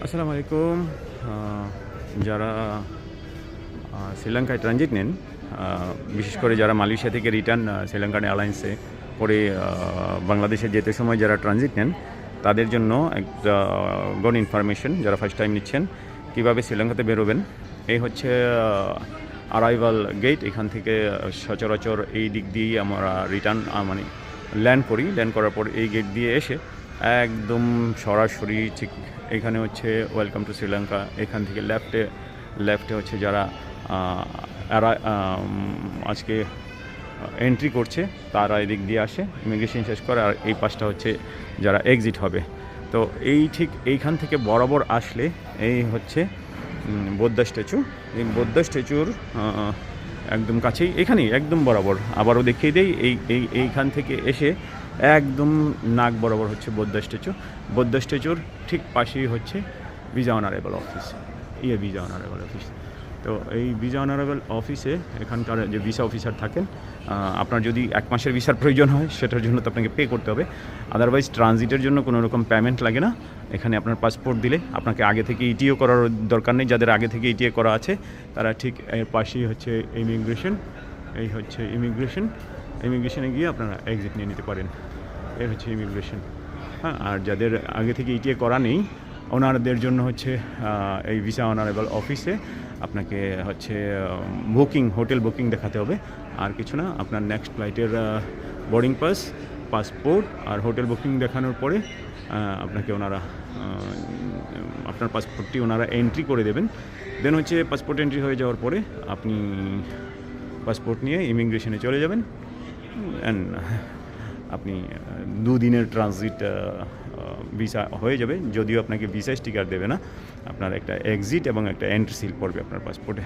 আসসালামু আলাইকুম। যারা শ্রীলঙ্কায় ট্রানজিট নেন, বিশেষ করে যারা মালয়েশিয়া থেকে রিটার্ন শ্রীলঙ্কান এয়ারলাইন্সে করে বাংলাদেশে যেতে সময় যারা ট্রানজিট নেন, তাদের জন্য একটা গুড ইনফরমেশন। যারা ফার্স্ট টাইম নিচ্ছেন কীভাবে শ্রীলঙ্কাতে বেরোবেন, এই হচ্ছে অ্যারাইভাল গেট। এখান থেকে সচরাচর এই দিক দিয়েই আমরা রিটার্ন মানে ল্যান্ড করি। ল্যান্ড করার পর এই গেট দিয়ে এসে একদম সরাসরি ঠিক এখানে হচ্ছে ওয়েলকাম টু শ্রীলঙ্কা। এখান থেকে লেফটে হচ্ছে যারা আজকে এন্ট্রি করছে তারা এদিক দিয়ে আসে, ইমিগ্রেশন শেষ করে। আর এই পাশটা হচ্ছে যারা এক্সিট হবে। তো এই ঠিক এইখান থেকে বরাবর আসলে এই হচ্ছে বৌদ্ধা স্ট্যাচু। এই বৌদ্ধা স্ট্যাচুর একদম কাছেই, এখানেই একদম বরাবর আবারও দেখিয়ে দেই, এইখান থেকে এসে একদম নাক বরাবর হচ্ছে বৌদ্ধা স্ট্যাচু। বৌদ্ধা স্ট্যাচুর ঠিক পাশেই হচ্ছে visa on arrival office, visa on arrival office. তো এই ভিসা অন অ্যারাইভাল অফিসে এখানকার যে ভিসা অফিসার থাকেন, আপনার যদি 1 মাসের ভিসার প্রয়োজন হয় সেটার জন্য তো আপনাকে পে করতে হবে। আদারওয়াইজ ট্রানজিটের জন্য কোনো রকম পেমেন্ট লাগে না। এখানে আপনার পাসপোর্ট দিলে আপনাকে আগে থেকে ইটিও করার দরকার নেই। যাদের আগে থেকে ইটিএ করা আছে তারা ঠিক এর পাশেই হচ্ছে ইমিগ্রেশন। এই হচ্ছে ইমিগ্রেশনে গিয়ে আপনারা এক্সিট নিয়ে নিতে পারেন। এই হচ্ছে ইমিগ্রেশন। হ্যাঁ, আর যাদের আগে থেকে ইটিএ করা নেই ওনাদের জন্য হচ্ছে এই ভিসা অন অ্যারাইভাল অফিসে আপনাকে হচ্ছে হোটেল বুকিং দেখাতে হবে। আর কিছু না, আপনার নেক্সট ফ্লাইটের বোর্ডিং পাসপোর্ট আর হোটেল বুকিং দেখানোর পরে আপনাকে ওনারা আপনার পাসপোর্টটি ওনারা এন্ট্রি করে দেবেন। দেন হচ্ছে পাসপোর্ট এন্ট্রি হয়ে যাওয়ার পরে আপনি পাসপোর্ট নিয়ে ইমিগ্রেশনে চলে যাবেন। অ্যান্ড আপনি 2 দিনের ট্রানজিট ভিসা হয়ে যাবে। যদিও আপনাকে ভিসা স্টিকার দেবে না, আপনার একটা এক্সিট এবং একটা এন্ট্রি সিল পড়বে আপনার পাসপোর্টে।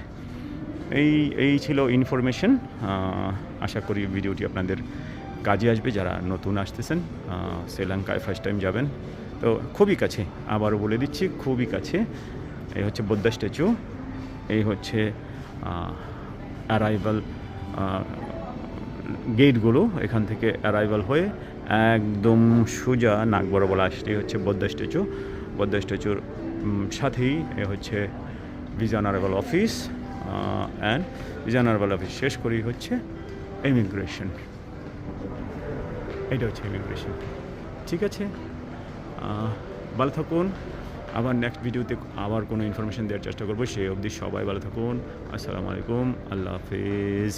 এই ছিল ইনফরমেশন। আশা করি ভিডিওটি আপনাদের কাজে আসবে যারা নতুন আসতেছেন, শ্রীলঙ্কায় ফার্স্ট টাইম যাবেন। তো খুবই কাছে, আবারও বলে দিচ্ছি, খুবই কাছে। এই হচ্ছে বৌদ্ধা স্ট্যাচু, এই হচ্ছে অ্যারাইভাল গেটগুলো। এখান থেকে অ্যারাইভাল হয়ে একদম সোজা নাক বরাবর আসলেই হচ্ছে বৌদ্ধা স্ট্যাচু। বৌদ্ধা স্ট্যাচুর সাথেই এ হচ্ছে visa on arrival office. And visa on arrival office শেষ করেই হচ্ছে ইমিগ্রেশন। এটা হচ্ছে ইমিগ্রেশন। ঠিক আছে, ভালো থাকুন। আবার নেক্সট ভিডিওতে আবার কোনো ইনফরমেশন দেওয়ার চেষ্টা করবো। সেই অবধি সবাই ভালো থাকুন। আসসালামু আলাইকুম, আল্লাহ হাফিজ।